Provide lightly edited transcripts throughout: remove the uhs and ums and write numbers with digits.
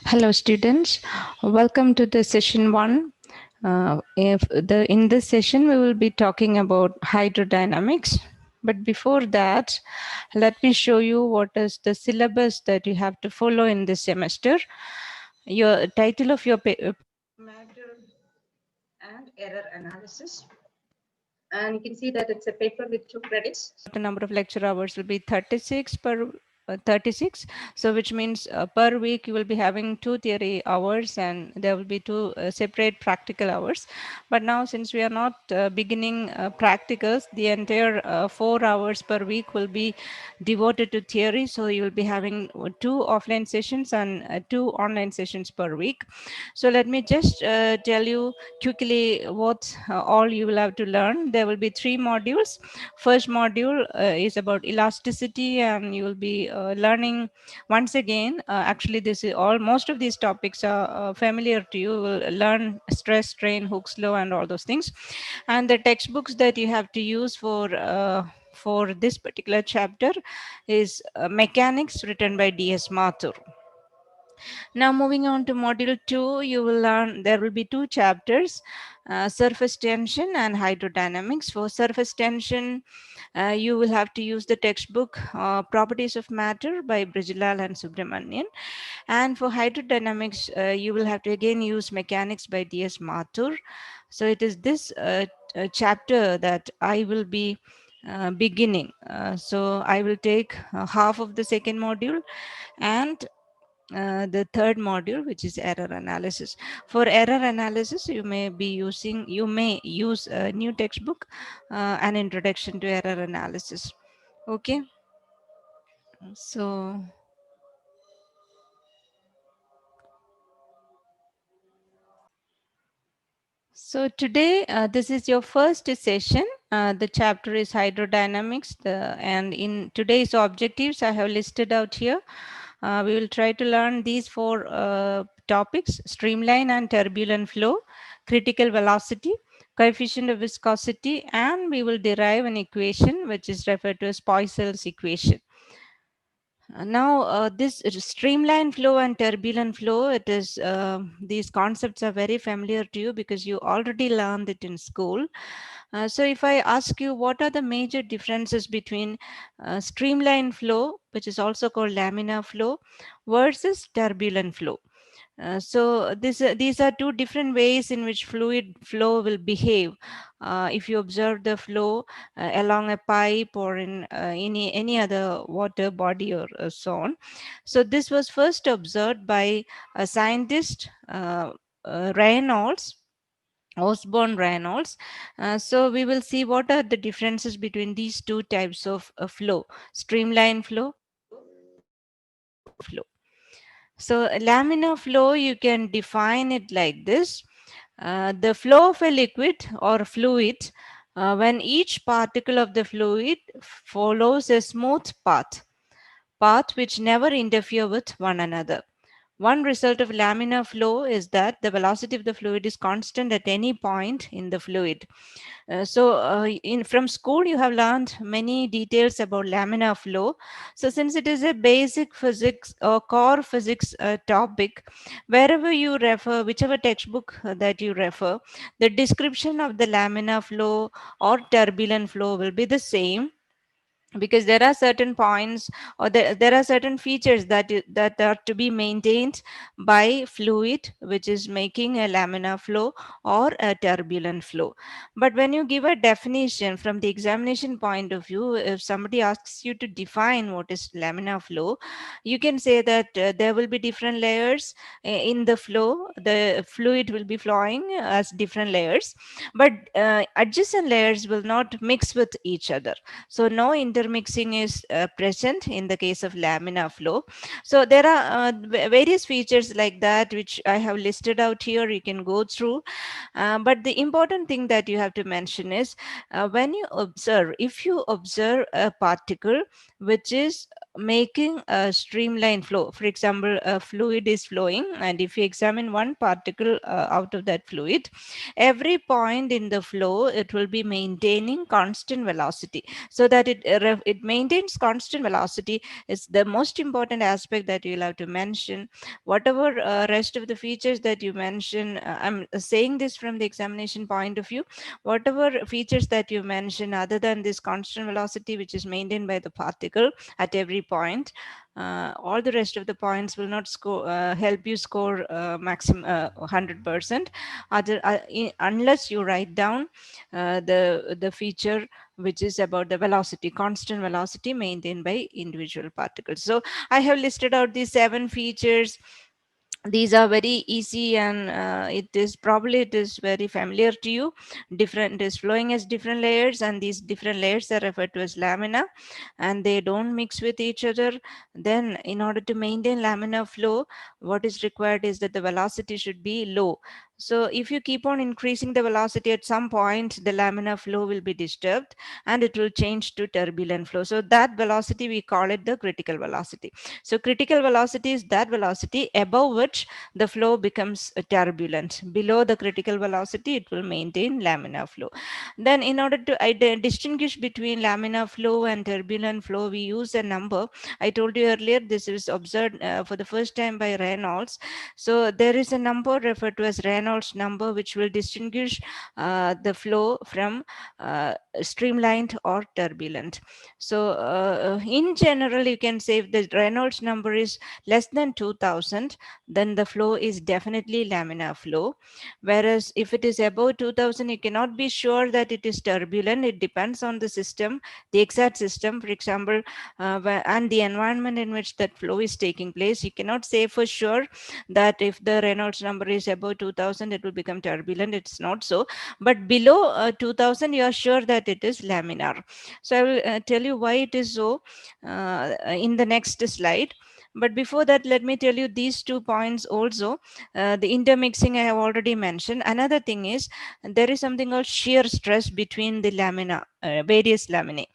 Hello students, welcome to the session 1. In this session we will be talking about hydrodynamics, but before that let me show you what is the syllabus that you have to follow in this semester. Your title of your matter and error analysis, and you can see that it's a paper with 2 credits. The number of lecture hours will be 36 per 36, so which means per week you will be having 2 theory hours and there will be 2 separate practical hours. But now since we are not beginning practicals, the entire 4 hours per week will be devoted to theory, so you will be having 2 offline sessions and 2 online sessions per week. So let me just tell you quickly what all you will have to learn. There will be 3 modules. First module is about elasticity, and you will be learning once again. Actually, this is all. Most of these topics are familiar to you. You will learn stress, strain, Hooke's law, and all those things. And the textbooks that you have to use for this particular chapter is Mechanics, written by D.S. Mathur. Now moving on to module 2, you will learn, there will be 2 chapters, surface tension and hydrodynamics. For surface tension, you will have to use the textbook Properties of Matter by Brijlal and Subramanian. And for hydrodynamics, you will have to again use Mechanics by D.S. Mathur. So it is this chapter that I will be beginning. So I will take half of the second module and the third module, which is error analysis. For error analysis, you may use a new textbook, An Introduction to Error Analysis. Okay, so today, this is your first session. The chapter is hydrodynamics, and in today's objectives I have listed out here. We will try to learn these 4 topics: streamline and turbulent flow, critical velocity, coefficient of viscosity, and we will derive an equation which is referred to as Poiseuille's equation. Now, this streamline flow and turbulent flow, these concepts are very familiar to you because you already learned it in school. So if I ask you what are the major differences between streamline flow, which is also called laminar flow, versus turbulent flow. These are 2 different ways in which fluid flow will behave. If you observe the flow along a pipe or in any other water body or so on. So this was first observed by a scientist, Reynolds, Osborne Reynolds. So we will see what are the differences between these 2 types of flow: streamline flow, flow. So laminar flow, you can define it like this. The flow of a liquid or fluid, when each particle of the fluid follows a smooth path which never interfere with one another. One result of laminar flow is that the velocity of the fluid is constant at any point in the fluid. From school you have learned many details about laminar flow. So since it is a basic physics or core physics topic, wherever you refer, whichever textbook that you refer, the description of the laminar flow or turbulent flow will be the same, because there are certain points or there are certain features that are to be maintained by fluid which is making a laminar flow or a turbulent flow. But when you give a definition from the examination point of view, if somebody asks you to define what is laminar flow, you can say that there will be different layers in the flow. The fluid will be flowing as different layers, but adjacent layers will not mix with each other. So no intermixing is present in the case of laminar flow. So there are various features like that which I have listed out here. You can go through. But the important thing that you have to mention is when you observe, if you observe a particle which is making a streamline flow. For example, a fluid is flowing, and if you examine one particle out of that fluid, every point in the flow it will be maintaining constant velocity, so that it maintains constant velocity is the most important aspect that you'll have to mention. Whatever rest of the features that you mention, I'm saying this from the examination point of view, whatever features that you mention other than this constant velocity which is maintained by the particle at every point, all the rest of the points will not help you score maximum 100%, unless you write down the feature which is about the velocity, constant velocity maintained by individual particles. So I have listed out these 7 features. These are very easy, and it is very familiar to you. Different is flowing as different layers, and these different layers are referred to as lamina, and they don't mix with each other. Then in order to maintain laminar flow, what is required is that the velocity should be low. So if you keep on increasing the velocity, at some point the laminar flow will be disturbed and it will change to turbulent flow. So that velocity, we call it the critical velocity. So critical velocity is that velocity above which the flow becomes turbulent. Below the critical velocity, it will maintain laminar flow. Then in order to distinguish between laminar flow and turbulent flow, we use a number. I told you earlier, this is observed for the first time by Reynolds. So there is a number referred to as Reynolds number, which will distinguish the flow from streamlined or turbulent. So in general, you can say if the Reynolds number is less than 2000, then the flow is definitely laminar flow. Whereas if it is above 2000, you cannot be sure that it is turbulent. It depends on the system, the exact system, for example, and the environment in which that flow is taking place. You cannot say for sure that if the Reynolds number is above 2000, it will become turbulent. It's not so. But below 2000, you are sure that it is laminar. So I will tell you why it is so in the next slide. But before that, let me tell you these 2 points also. The intermixing I have already mentioned. Another thing is there is something called shear stress between the lamina, various laminae.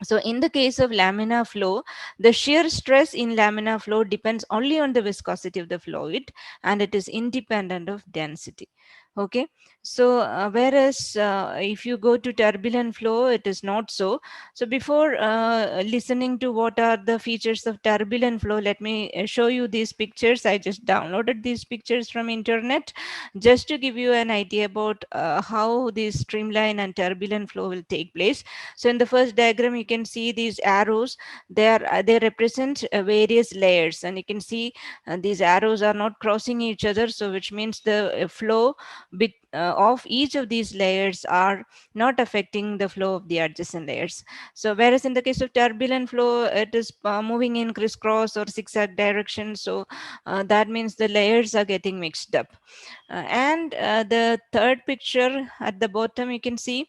So in the case of laminar flow, the shear stress in laminar flow depends only on the viscosity of the fluid, and it is independent of density. Okay, so whereas if you go to turbulent flow, it is not so. So before listening to what are the features of turbulent flow, let me show you these pictures. I just downloaded these pictures from internet just to give you an idea about how this streamline and turbulent flow will take place. So in the first diagram, you can see these arrows. They represent various layers, and you can see these arrows are not crossing each other. So which means the flow of each of these layers are not affecting the flow of the adjacent layers. So whereas in the case of turbulent flow, it is moving in crisscross or zigzag direction. So that means the layers are getting mixed up. And the third picture at the bottom, you can see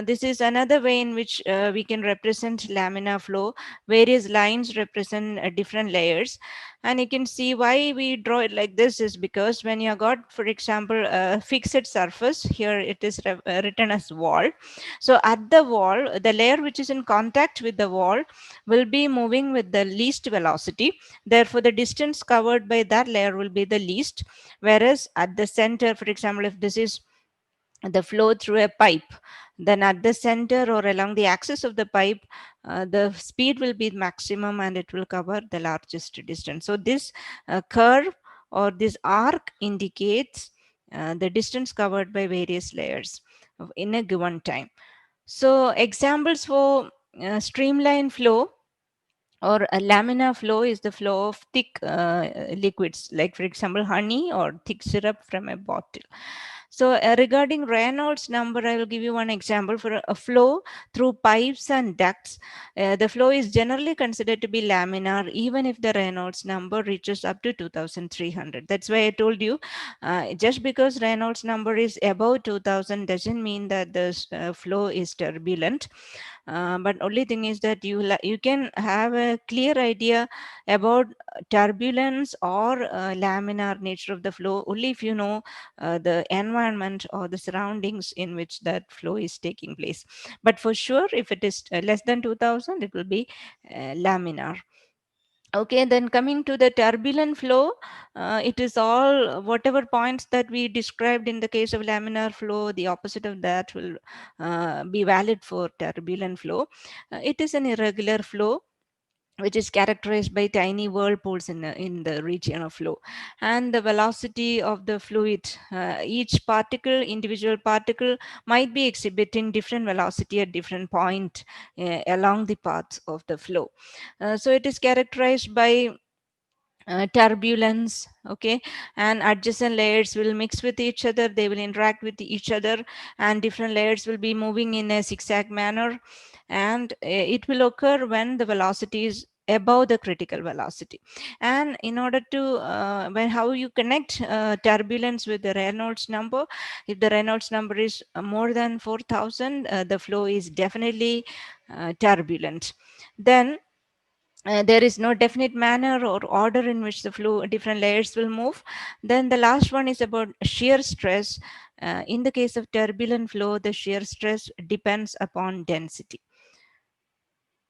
this is another way in which we can represent laminar flow. Various lines represent different layers. And you can see why we draw it like this is because when you got, for example, a fixed surface, here it is written as wall. So at the wall, the layer which is in contact with the wall will be moving with the least velocity. Therefore, the distance covered by that layer will be the least. Whereas at the center, for example, if this is the flow through a pipe, then at the center or along the axis of the pipe, the speed will be maximum and it will cover the largest distance. So this curve or this arc indicates the distance covered by various layers in a given time. So examples for streamline flow or a laminar flow is the flow of thick liquids, like for example honey or thick syrup from a bottle. So regarding Reynolds number, I will give you one example. For a flow through pipes and ducts, the flow is generally considered to be laminar even if the Reynolds number reaches up to 2300. That's why I told you just because Reynolds number is above 2000 doesn't mean that the flow is turbulent. but only thing is that you can have a clear idea about turbulence or laminar nature of the flow only if you know the environment or the surroundings in which that flow is taking place. But for sure, if it is less than 2000, it will be laminar. Okay, then coming to the turbulent flow, it is all whatever points that we described in the case of laminar flow, the opposite of that will be valid for turbulent flow. It is an irregular flow which is characterized by tiny whirlpools in the region of flow, and the velocity of the fluid, each particle, individual particle, might be exhibiting different velocity at different point along the path of the flow. So it is characterized by turbulence. Okay, and adjacent layers will mix with each other, they will interact with each other, and different layers will be moving in a zigzag manner, and it will occur when the velocity is above the critical velocity. And in order to when how you connect turbulence with the Reynolds number, if the Reynolds number is more than 4000, the flow is definitely turbulent. Then there is no definite manner or order in which the flow different layers will move. Then the last one is about shear stress. In the case of turbulent flow, the shear stress depends upon density.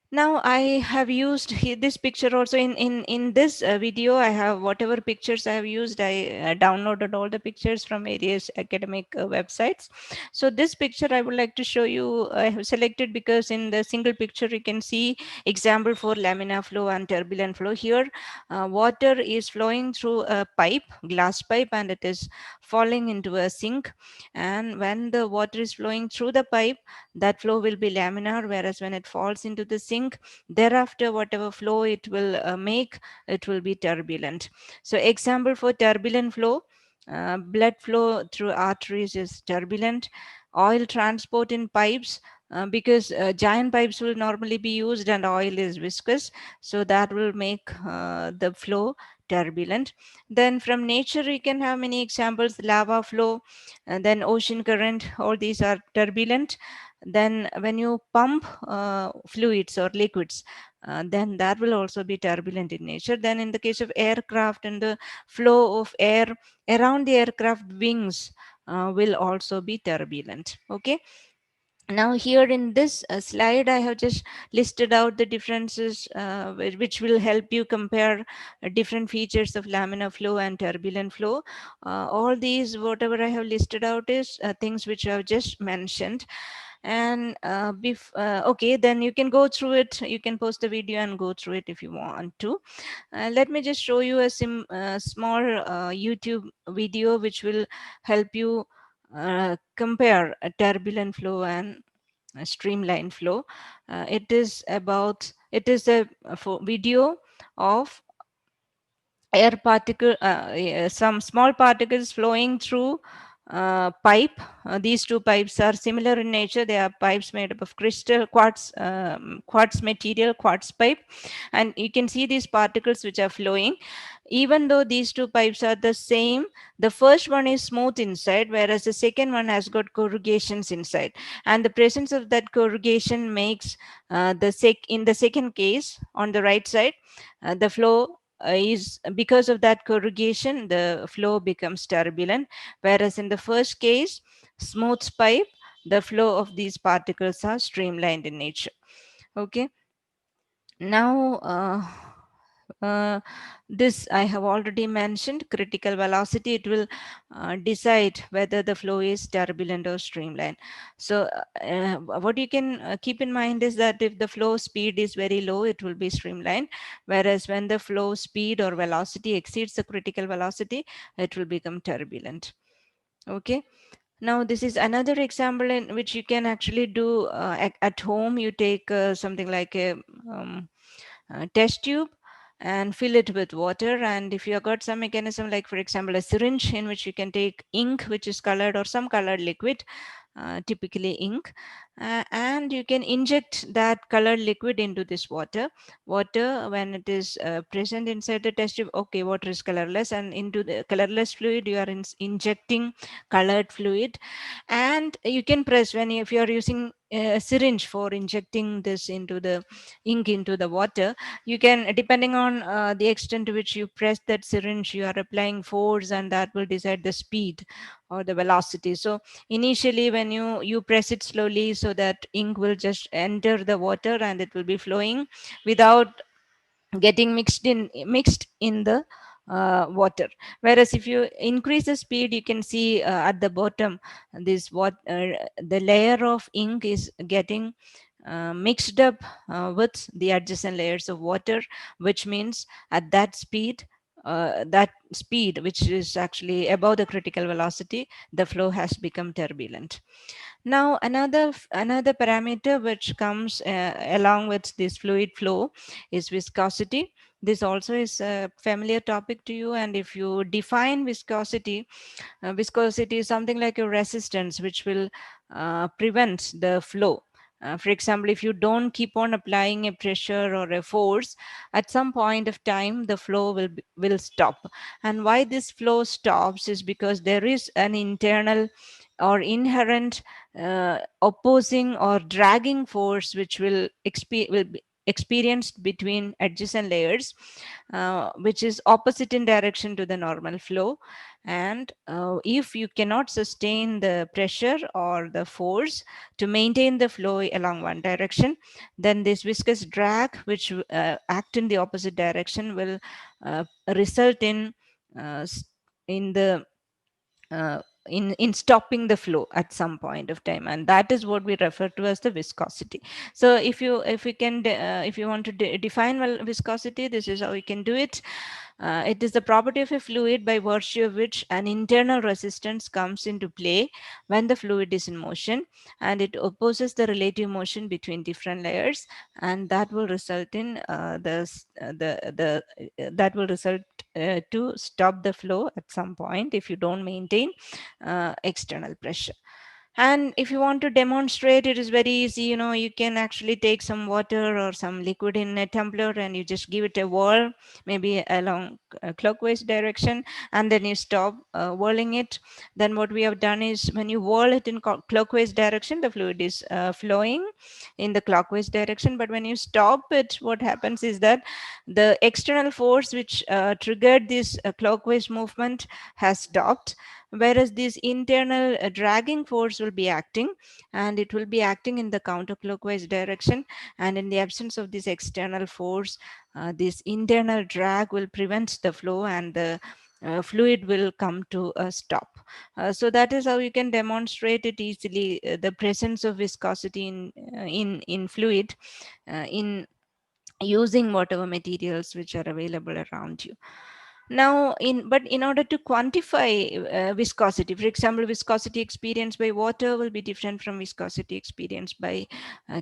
Now I have used this picture also in this video. I have whatever pictures I have used, I downloaded all the pictures from various academic websites. So this picture I would like to show you, I have selected because in the single picture you can see example for laminar flow and turbulent flow. Here water is flowing through a pipe, glass pipe, and it is falling into a sink. And when the water is flowing through the pipe, that flow will be laminar, whereas when it falls into the sink, thereafter whatever flow it will make, it will be turbulent. So example for turbulent flow, blood flow through arteries is turbulent. Oil transport in pipes, because giant pipes will normally be used and oil is viscous, so that will make the flow turbulent. Then from nature we can have many examples: lava flow, and then ocean current, all these are turbulent. Then when you pump fluids or liquids, then that will also be turbulent in nature. Then in the case of aircraft, and the flow of air around the aircraft wings will also be turbulent. Okay, now here in this slide I have just listed out the differences which will help you compare different features of laminar flow and turbulent flow. All these whatever I have listed out is things which I have just mentioned. And okay, then you can go through it, you can post the video and go through it if you want to. Let me just show you a small YouTube video which will help you compare a turbulent flow and a streamline flow. It is a video of air particle, some small particles flowing through pipe. These two pipes are similar in nature. They are pipes made up of crystal quartz material, quartz pipe, and you can see these particles which are flowing. Even though these two pipes are the same, the first one is smooth inside, whereas the second one has got corrugations inside, and the presence of that corrugation makes in the second case on the right side, the flow is because of that corrugation, the flow becomes turbulent, whereas in the first case, smooth pipe, the flow of these particles are streamlined in nature. Okay, now uh, this I have already mentioned, critical velocity. It will decide whether the flow is turbulent or streamlined. So what you can keep in mind is that if the flow speed is very low, it will be streamlined, whereas when the flow speed or velocity exceeds the critical velocity, it will become turbulent. Okay, now this is another example in which you can actually do at home. You take something like a test tube and fill it with water, and if you have got some mechanism like for example a syringe in which you can take ink which is colored or some colored liquid, typically ink, and you can inject that colored liquid into this water. When it is present inside the test tube, okay, water is colorless, and into the colorless fluid you are injecting colored fluid, and you can press if you are using a syringe for injecting this into the ink into the water, you can, depending on the extent to which you press that syringe, you are applying force, and that will decide the speed or the velocity. So initially when you press it slowly, so that ink will just enter the water and it will be flowing without getting mixed in the water. Whereas if you increase the speed, you can see at the bottom, this what the layer of ink is getting mixed up with the adjacent layers of water, which means at that speed, which is actually above the critical velocity, the flow has become turbulent. Now, another parameter which comes along with this fluid flow is viscosity. This also is a familiar topic to you, and if you define viscosity, viscosity is something like a resistance which will prevent the flow. For example, if you don't keep on applying a pressure or a force, at some point of time the flow will stop. And why this flow stops is because there is an internal or inherent opposing or dragging force which will be experienced between adjacent layers, which is opposite in direction to the normal flow. And if you cannot sustain the pressure or the force to maintain the flow along one direction, then this viscous drag, which act in the opposite direction, will result uh, s- in the in stopping the flow at some point of time, and that is what we refer to as the viscosity. So if you can if you want to define well viscosity, this is how we can do it. It is the property of a fluid by virtue of which an internal resistance comes into play when the fluid is in motion, and it opposes the relative motion between different layers, and that will result in that will result to stop the flow at some point if you don't maintain external pressure. And if you want to demonstrate, it is very easy. You can actually take some water or some liquid in a tumbler, and you just give it a whirl, maybe along clockwise direction, and then you stop whirling it. Then what we have done is, when you whirl it in clockwise direction, the fluid is flowing in the clockwise direction. But when you stop it, what happens is that the external force which triggered this clockwise movement has stopped, whereas this internal dragging force will be acting, and it will be acting in the counterclockwise direction. And in the absence of this external force, this internal drag will prevent the flow, and the fluid will come to a stop. So that is how you can demonstrate it easily, the presence of viscosity in fluid, in using whatever materials which are available around you. Now, in order to quantify viscosity, for example, viscosity experienced by water will be different from viscosity experienced by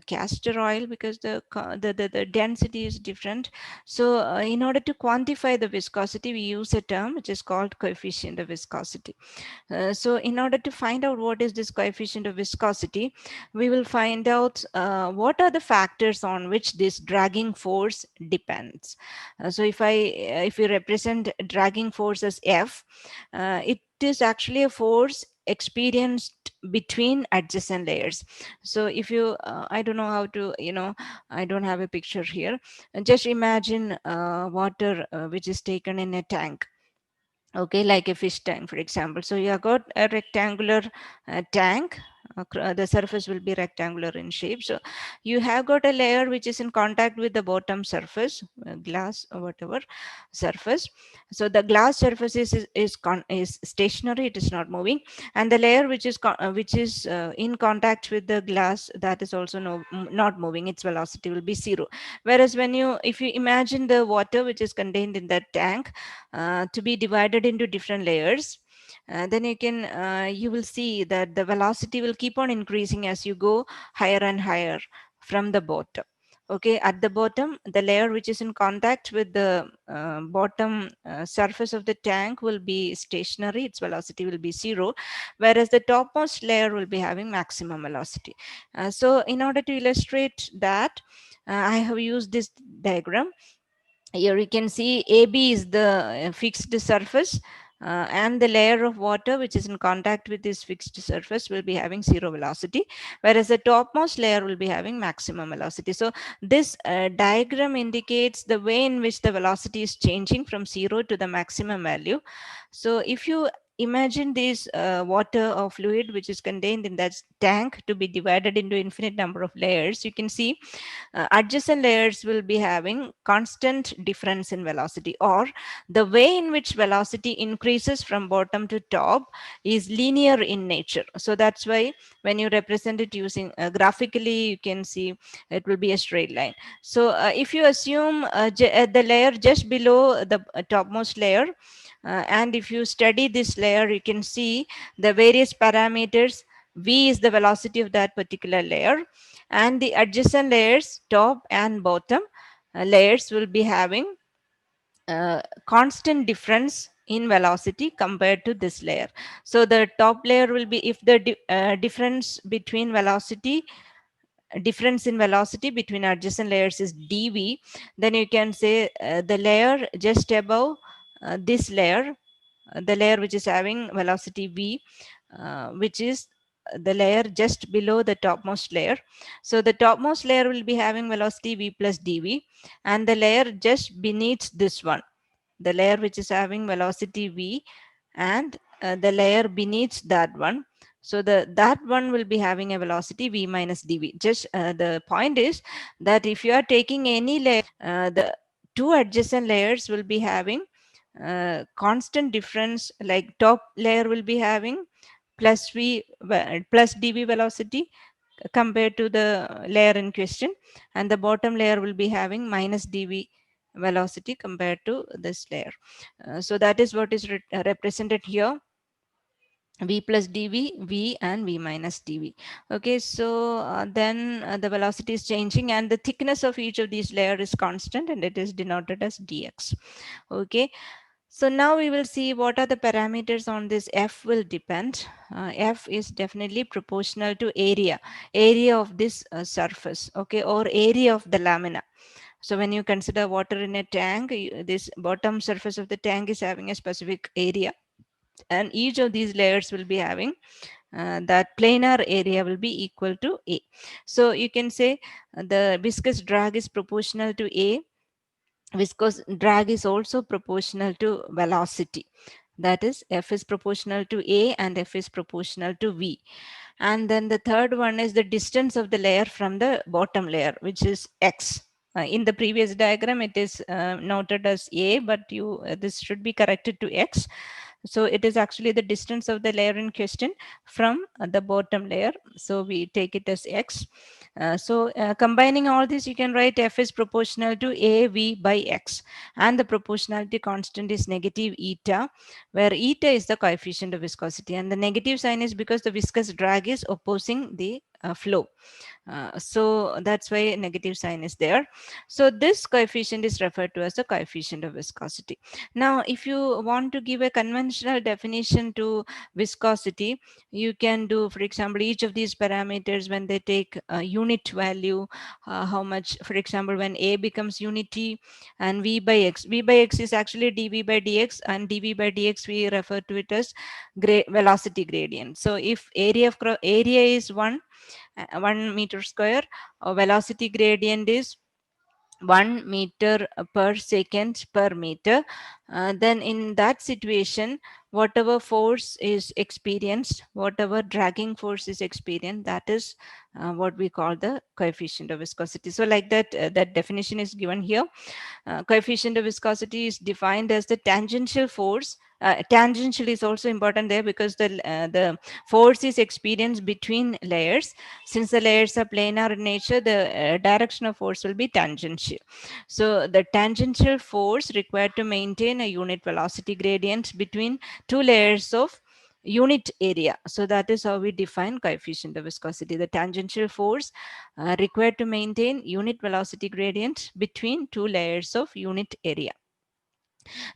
castor oil, because the density is different. So in order to quantify the viscosity, we use a term which is called coefficient of viscosity. So in order to find out what is this coefficient of viscosity, we will find out what are the factors on which this dragging force depends. So if we represent dragging force as F, it is actually a force experienced between adjacent layers. So if you I don't know how to, I don't have a picture here. Just imagine water which is taken in a tank. Okay, like a fish tank, for example. So you have got a rectangular tank. The surface will be rectangular in shape. So you have got a layer which is in contact with the bottom surface, glass or whatever surface. So the glass surface is stationary; it is not moving, and the layer which is in contact with the glass, that is also not moving. Its velocity will be zero. Whereas if you imagine the water which is contained in that tank to be divided into different layers, then you will see that the velocity will keep on increasing as you go higher and higher from the bottom. Okay, at the bottom, the layer which is in contact with the bottom surface of the tank will be stationary, its velocity will be zero, whereas the topmost layer will be having maximum velocity. So in order to illustrate that, I have used this diagram. Here you can see AB is the fixed surface, and the layer of water which is in contact with this fixed surface will be having zero velocity, whereas the topmost layer will be having maximum velocity. So this diagram indicates the way in which the velocity is changing from zero to the maximum value. So if you imagine this water or fluid which is contained in that tank to be divided into infinite number of layers, you can see adjacent layers will be having constant difference in velocity, or the way in which velocity increases from bottom to top is linear in nature. So that's why when you represent it using graphically, you can see it will be a straight line. So if you assume the layer just below the topmost layer, and if you study this layer, you can see the various parameters. V is the velocity of that particular layer, and the adjacent layers, top and bottom layers, will be having constant difference in velocity compared to this layer. So the top layer will be, if the difference in velocity between adjacent layers is dv, then you can say the layer just above this layer, the layer which is having velocity v, which is the layer just below the topmost layer. So the topmost layer will be having velocity v plus dv, and the layer just beneath this one, the layer which is having velocity v, and the layer beneath that one, so that one will be having a velocity v minus dv. Just the point is that if you are taking any layer, the two adjacent layers will be having constant difference, like top layer will be having plus v plus dv velocity compared to the layer in question, and the bottom layer will be having minus dv velocity compared to this layer. So that is what is represented here, v plus dv, v and v minus dv. Okay, so then the velocity is changing and the thickness of each of these layer is constant, and it is denoted as dx. Okay, so now we will see what are the parameters on this. F will depend. F is definitely proportional to area of this surface, okay, or area of the lamina. So when you consider water in a tank, this bottom surface of the tank is having a specific area, and each of these layers will be having that planar area will be equal to A. So you can say the viscous drag is proportional to A. Viscous drag is also proportional to velocity. That is, F is proportional to A and F is proportional to V. And then the third one is the distance of the layer from the bottom layer, which is X. In the previous diagram, it is noted as A, but this should be corrected to X. So it is actually the distance of the layer in question from the bottom layer. So we take it as X. So combining all this, you can write F is proportional to AV by X, and the proportionality constant is negative eta, where eta is the coefficient of viscosity, and the negative sign is because the viscous drag is opposing the flow. So that's why negative sign is there. So this coefficient is referred to as the coefficient of viscosity. Now, if you want to give a conventional definition to viscosity, you can do, for example, each of these parameters when they take a unit value, how much, for example, when A becomes unity, and V by X. V by X is actually dV by dx, and dV by dx we refer to it as velocity gradient. So if area is 1 meter square, velocity gradient is 1 meter per second per meter, then in that situation, whatever force is experienced, whatever dragging force is experienced, that is what we call the coefficient of viscosity. So like that, that definition is given here. Coefficient of viscosity is defined as the tangential force. Tangential is also important there because the force is experienced between layers. Since the layers are planar in nature, the direction of force will be tangential. So the tangential force required to maintain a unit velocity gradient between two layers of unit area. So that is how we define coefficient of viscosity, the tangential force required to maintain unit velocity gradient between two layers of unit area.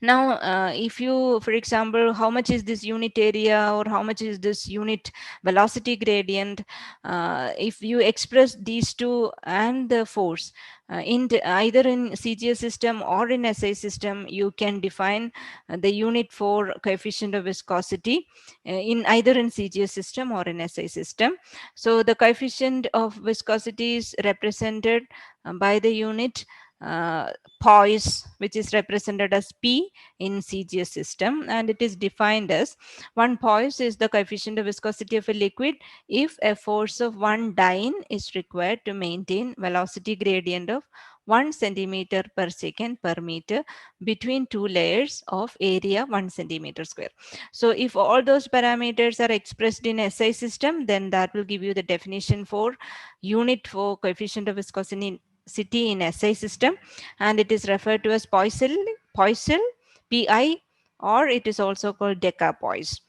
Now, if you, for example, how much is this unit area or how much is this unit velocity gradient, if you express these two and the force either in CGS system or in SI system, you can define the unit for coefficient of viscosity in either in CGS system or in SI system. So the coefficient of viscosity is represented by the unit uh, poise, which is represented as P in CGS system, and it is defined as 1 poise is the coefficient of viscosity of a liquid if a force of 1 dyne is required to maintain velocity gradient of 1 centimeter per second per meter between two layers of area 1 centimeter square. So if all those parameters are expressed in SI system, then that will give you the definition for unit for coefficient of viscosity in SI system, and it is referred to as Poiseuille, PI, or it is also called decapoise.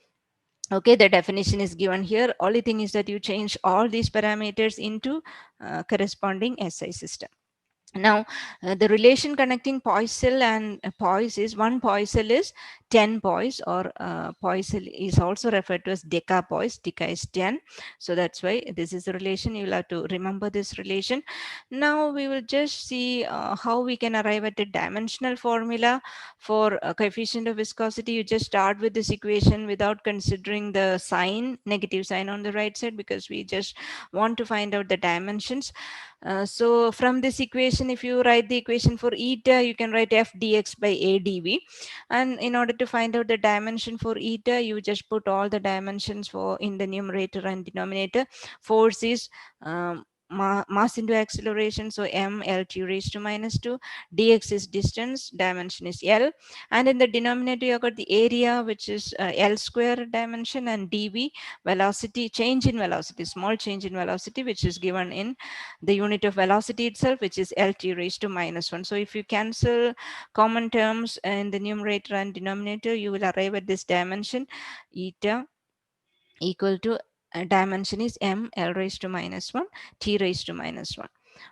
Okay, the definition is given here. Only thing is that you change all these parameters into corresponding SI system. Now, the relation connecting Poiseuille and poise is 1 Poiseuille is 10 poise, or Poiseuille is also referred to as decapoise. Deca is 10. So that's why this is a relation. You will have to remember this relation. Now, we will just see how we can arrive at a dimensional formula for coefficient of viscosity. You just start with this equation without considering the sign, negative sign on the right side, because we just want to find out the dimensions. So from this equation, if you write the equation for eta, you can write f dx by a dv. And in order to find out the dimension for eta, you just put all the dimensions for in the numerator and denominator. Force is mass into acceleration, so m l t raised to minus 2. Dx is distance, dimension is l. And in the denominator, you got the area, which is l square dimension, and dv, velocity, change in velocity, small change in velocity, which is given in the unit of velocity itself, which is lt raised to minus 1. So if you cancel common terms in the numerator and denominator, you will arrive at this dimension eta equal to dimension is m l raised to minus 1 t raised to minus 1.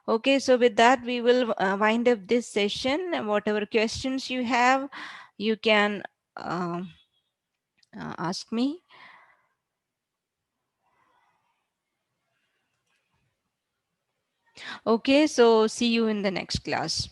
Okay, so with that we will wind up this session. Whatever questions you have, you can ask me. Okay, so see you in the next class.